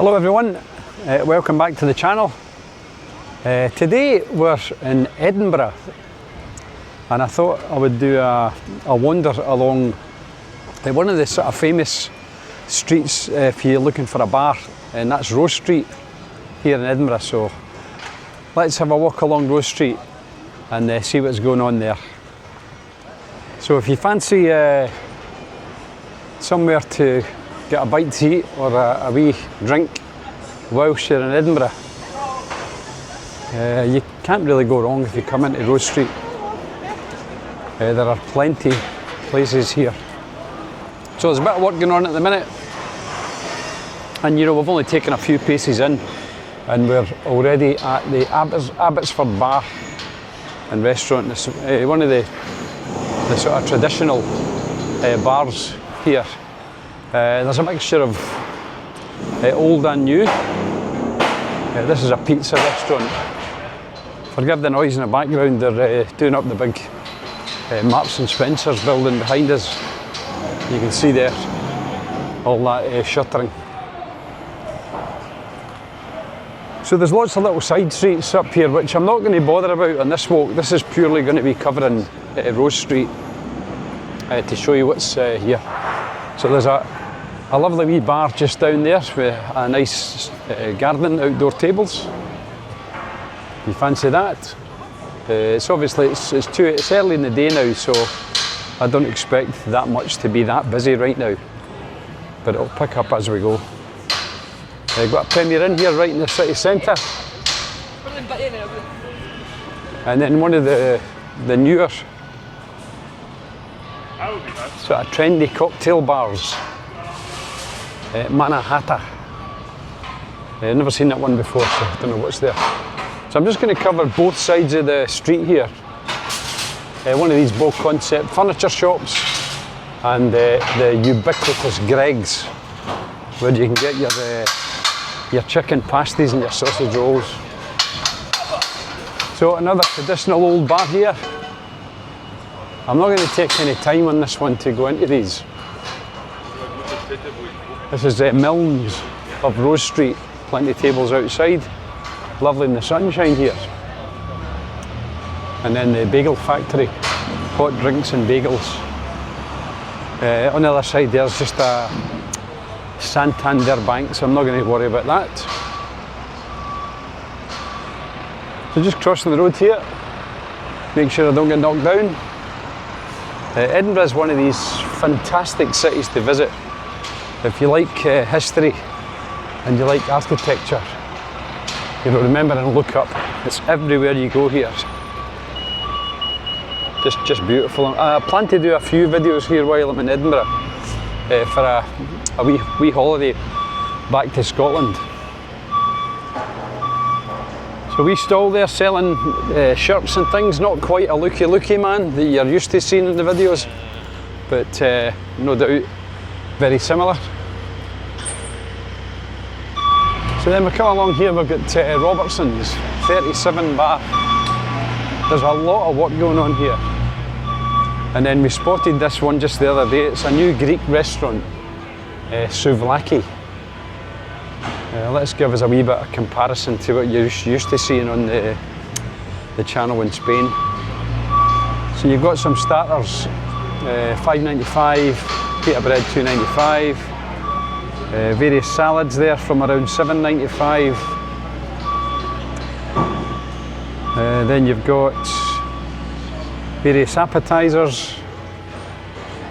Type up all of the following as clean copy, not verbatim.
Hello everyone, welcome back to the channel. Today we're in Edinburgh and I thought I would do a wander along one of the sort of famous streets if you're looking for a bar, and that's Rose Street here in Edinburgh. So let's have a walk along Rose Street and see what's going on there. So if you fancy somewhere to get a bite to eat or a wee drink whilst you're in Edinburgh, you can't really go wrong if you come into Rose Street. There are plenty places here. So there's a bit of work going on at the minute, and you know, we've only taken a few paces in and we're already at the Abbotsford Bar and Restaurant. It's one of the sort of traditional bars here. There's a mixture of old and new. This is a pizza restaurant. Forgive the noise in the background, they're doing up the big Marks and Spencer's building behind us. You can see there all that shuttering. So there's lots of little side streets up here which I'm not going to bother about on this walk. This is purely going to be covering Rose Street to show you what's here. So there's a lovely wee bar just down there with a nice garden, outdoor tables. You fancy that? It's obviously it's early in the day now, so I don't expect that much to be that busy right now, but it'll pick up as we go. Got a Premier Inn here right in the city centre, and then one of the newer sort of trendy cocktail bars, Mannahatta. I've never seen that one before, so I don't know what's there. So I'm just going to cover both sides of the street here. One of these bold concept furniture shops and the ubiquitous Greggs, where you can get your chicken pasties and your sausage rolls. So another traditional old bar here. I'm not going to take any time on this one to go into these. This is Milnes of Rose Street. Plenty of tables outside. Lovely in the sunshine here. And then the Bagel Factory. Hot drinks and bagels. On the other side there's just a Santander Bank, so I'm not going to worry about that. So just crossing the road here. Make sure I don't get knocked down. Edinburgh is one of these fantastic cities to visit. If you like history and you like architecture, you know, remember and look up. It's everywhere you go here. Just beautiful. I plan to do a few videos here while I'm in Edinburgh for a wee holiday back to Scotland. So we stall there selling shirts and things, not quite a looky man that you're used to seeing in the videos, but no doubt very similar. So then we come along here, we've got Robertson's 37 bar. There's a lot of work going on here. And then we spotted this one just the other day. It's a new Greek restaurant, Souvlaki. Let's give us a wee bit of comparison to what you're used to seeing on the channel in Spain. So you've got some starters, $5.95, pita bread $2.95, various salads there from around $7.95. Then you've got various appetizers,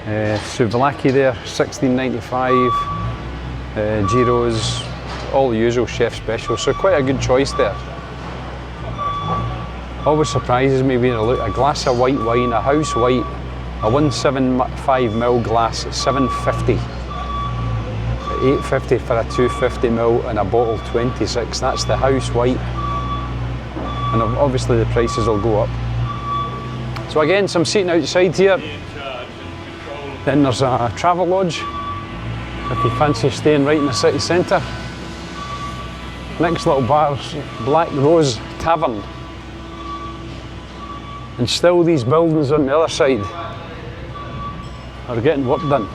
souvlaki there, $16.95, gyros, all the usual chef specials, so quite a good choice there. Always surprises me when I look, a glass of white wine, a house white, a 175ml glass at $7.50, $8.50 for a 250ml and a bottle $26, that's the house white. And obviously the prices will go up. So again, some seating outside here. Then there's a travel lodge, if you fancy staying right in the city centre. Next little bar's Black Rose Tavern. And still these buildings on the other side are getting work done.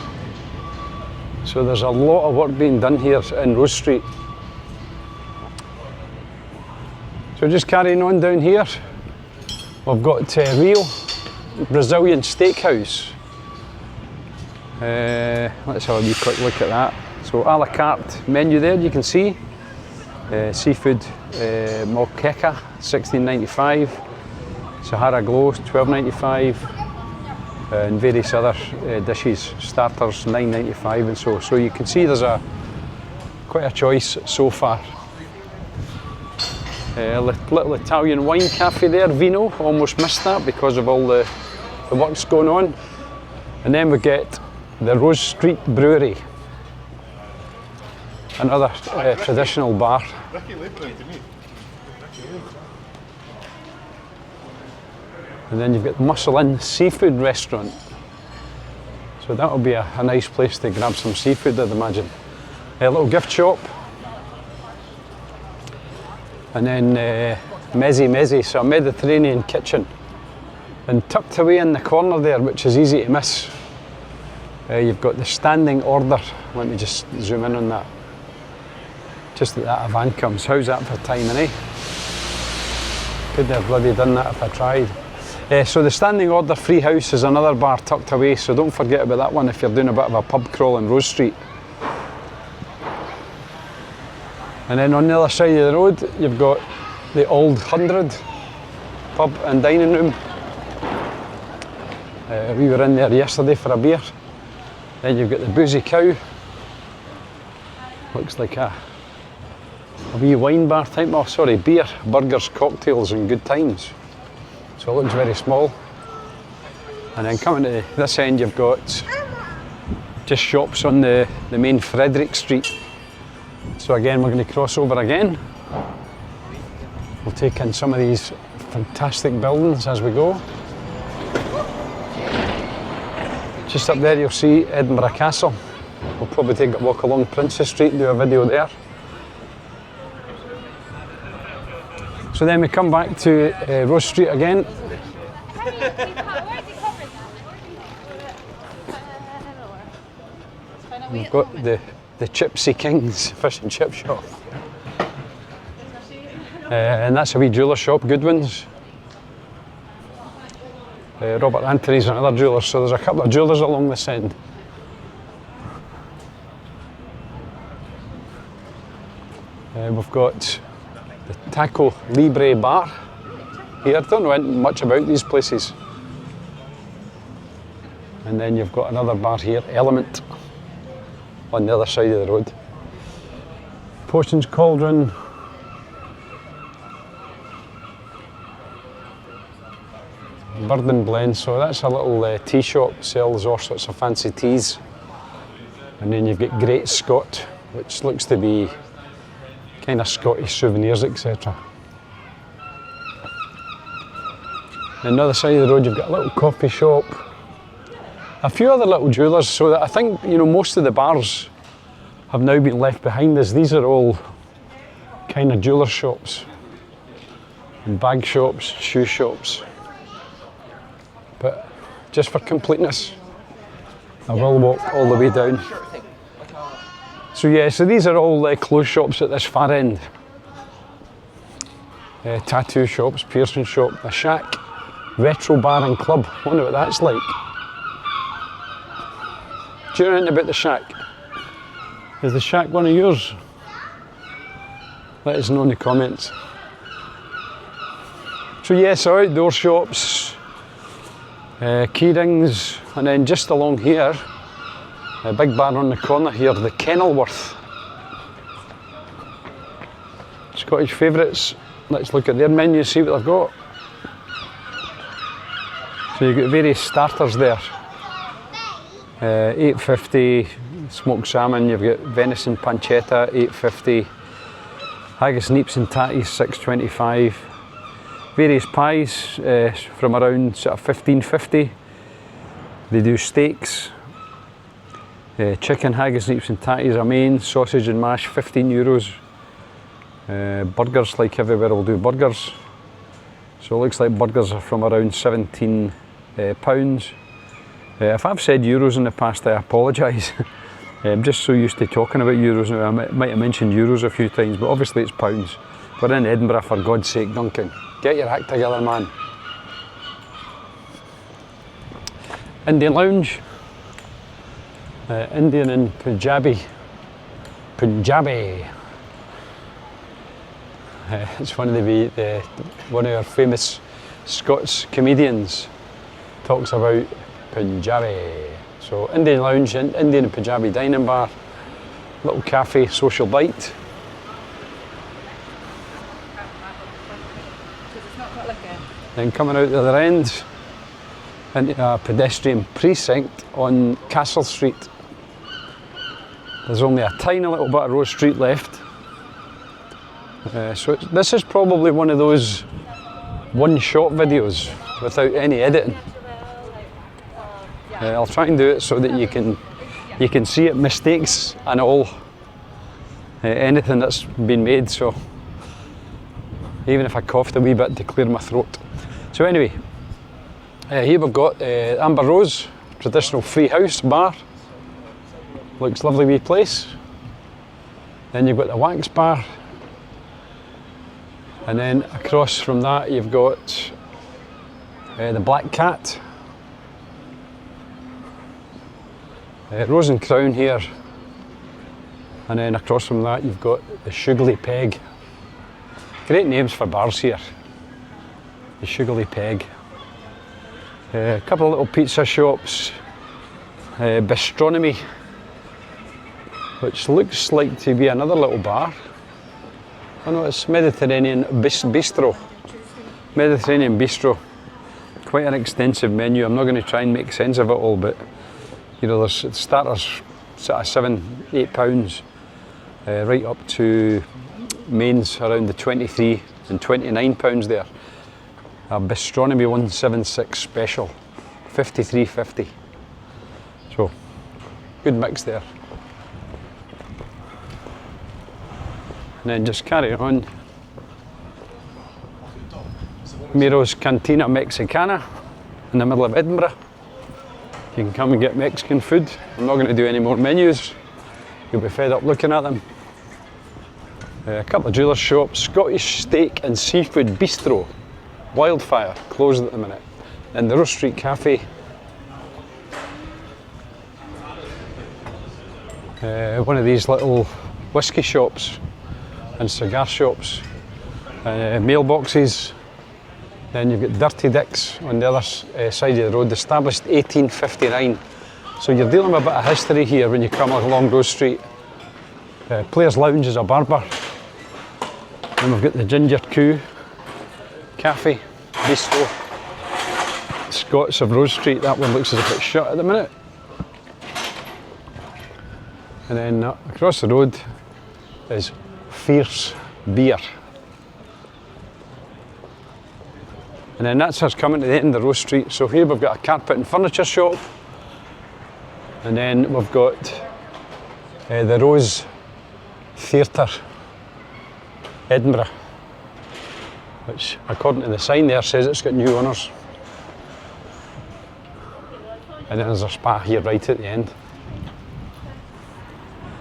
So there's a lot of work being done here in Rose Street. So just carrying on down here, we've got Rio Brazilian Steakhouse. Let's have a wee quick look at that. So a la carte menu there, you can see. Seafood moqueca, $16.95. Sahara Glow, $12.95. And various other dishes, starters, $9.95 and so. So you can see there's quite a choice so far. Little Italian wine cafe there, Vino, almost missed that because of all the works going on. And then we get the Rose Street Brewery, another traditional bar. And then you've got the Muscle Inn Seafood Restaurant. So that'll be a nice place to grab some seafood, I'd imagine. A little gift shop. And then Mezzi, so a Mediterranean kitchen. And tucked away in the corner there, which is easy to miss, you've got the standing order. Let me just zoom in on that. Just as that van comes. How's that for timing, eh? Couldn't have bloody done that if I tried. So the standing order free house is another bar tucked away, so don't forget about that one if you're doing a bit of a pub crawl on Rose Street. And then on the other side of the road, you've got the Old 100 pub and dining room. We were in there yesterday for a beer. Then you've got the Boozy Cow. Looks like a wee wine bar type. Oh, sorry, beer, burgers, cocktails, and good times. So it looks very small. And then coming to this end, you've got just shops on the main Frederick Street. So again, we're going to cross over again. We'll take in some of these fantastic buildings as we go. Just up there you'll see Edinburgh Castle. We'll probably take a walk along Princess Street and do a video there. So then we come back to Rose Street again. We've got the Chipsy King's fish and chip shop. And that's a wee jeweller shop, Goodwin's. Robert Anthony's another jeweller, so there's a couple of jewellers along this end. We've got the Taco Libre bar here. I don't know much about these places. And then you've got another bar here, Element, on the other side of the road. Potions Cauldron. Bird and Blend, so that's a little tea shop, sells all sorts of fancy teas. And then you've got Great Scott, which looks to be kind of Scottish souvenirs, etc. On the other side of the road you've got a little coffee shop, a few other little jewellers, so that I think, you know, most of the bars have now been left behind us. These are all kind of jeweller shops and bag shops, shoe shops. But just for completeness, I will walk all the way down. So yeah, so these are all clothes shops at this far end. Tattoo shops, piercing shop, a shack, retro bar and club. I wonder what that's like. Do you know anything about the shack? Is the shack one of yours? Let us know in the comments. So yeah, so outdoor shops, key rings, and then just along here, a big bar on the corner here, the Kenilworth. Scottish favourites. Let's look at their menu, see what they've got. So you've got various starters there. $8.50 smoked salmon, you've got venison pancetta, $8.50. Haggis, neeps and tatties, $6.25. Various pies from around sort of $15.50. They do steaks. Chicken, haggis, neeps and tatties are main. Sausage and mash, €15. Burgers, like everywhere, will do burgers. So it looks like burgers are from around £17. If I've said euros in the past, I apologise. I'm just so used to talking about euros now. I might have mentioned euros a few times, but obviously it's pounds. We're in Edinburgh, for God's sake, Duncan. Get your act together, man. Indian lounge. Indian and Punjabi. It's one of our famous Scots comedians talks about Punjabi. So Indian lounge, Indian and Punjabi dining bar, little cafe, social bite. Then coming out the other end into a pedestrian precinct on Castle Street. There's only a tiny little bit of Rose Street left. So this is probably one of those one-shot videos without any editing. I'll try and do it so that you can see it, mistakes and all, anything that's been made. So even if I coughed a wee bit to clear my throat. So anyway, here we've got Amber Rose, traditional free house bar. Looks lovely wee place. Then you've got the wax bar. And then across from that you've got the Black Cat. Rose and Crown here. And then across from that you've got the Sugarly Peg. Great names for bars here. The Sugarly Peg. A couple of little pizza shops. Bistronomy, which looks like to be another little bar. Oh no, it's Mediterranean Bistro. Mediterranean Bistro. Quite an extensive menu. I'm not going to try and make sense of it all, but you know, there's starters sort of £7-8, right up to mains around the 23 and £29 there. A Bistronomy 176 special, 53.50. So, good mix there. And then just carry on. Miro's Cantina Mexicana in the middle of Edinburgh. You can come and get Mexican food. I'm not going to do any more menus. You'll be fed up looking at them. A couple of jeweller's shops, Scottish Steak and Seafood Bistro. Wildfire, closed at the minute. And the Rose Street Cafe. One of these little whiskey shops and cigar shops. Mailboxes. Then you've got Dirty Dick's on the other side of the road, established 1859. So you're dealing with a bit of history here when you come along Rose Street. Players Lounge is a barber. And we've got the Ginger Coo Cafe, Bistro. Scots of Rose Street, that one looks as if it's shut at the minute. And then across the road is Fierce Beer. And then that's us coming to the end of Rose Street. So here we've got a carpet and furniture shop. And then we've got the Rose Theatre, Edinburgh, which according to the sign there says it's got new owners. And then there's a spa here right at the end.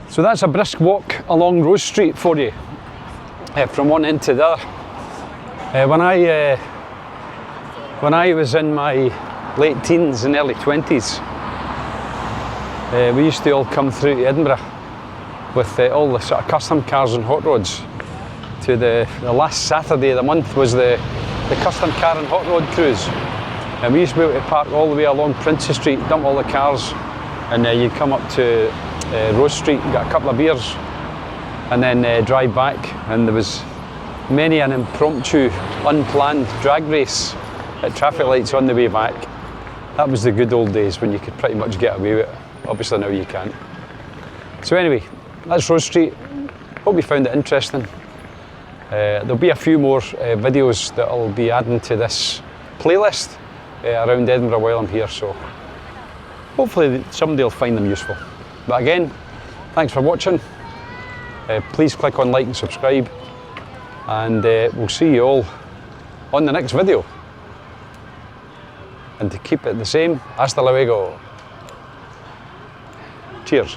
So that's a brisk walk along Rose Street for you, from one end to the other. When I was in my late teens and early 20s, we used to all come through to Edinburgh with all the sort of custom cars and hot rods. To the last Saturday of the month was the custom car and hot rod cruise. And we used to be able to park all the way along Princess Street, dump all the cars, and you'd come up to Rose Street and get a couple of beers, and then drive back. And there was many an impromptu, unplanned drag race at traffic lights on the way back. That was the good old days when you could pretty much get away with it. Obviously now you can't. So anyway, that's Rose Street. Hope you found it interesting. There'll be a few more videos that I'll be adding to this playlist around Edinburgh while I'm here, so hopefully somebody will find them useful. But again, thanks for watching. Please click on like and subscribe, and we'll see you all on the next video. And to keep it the same, hasta luego. Cheers.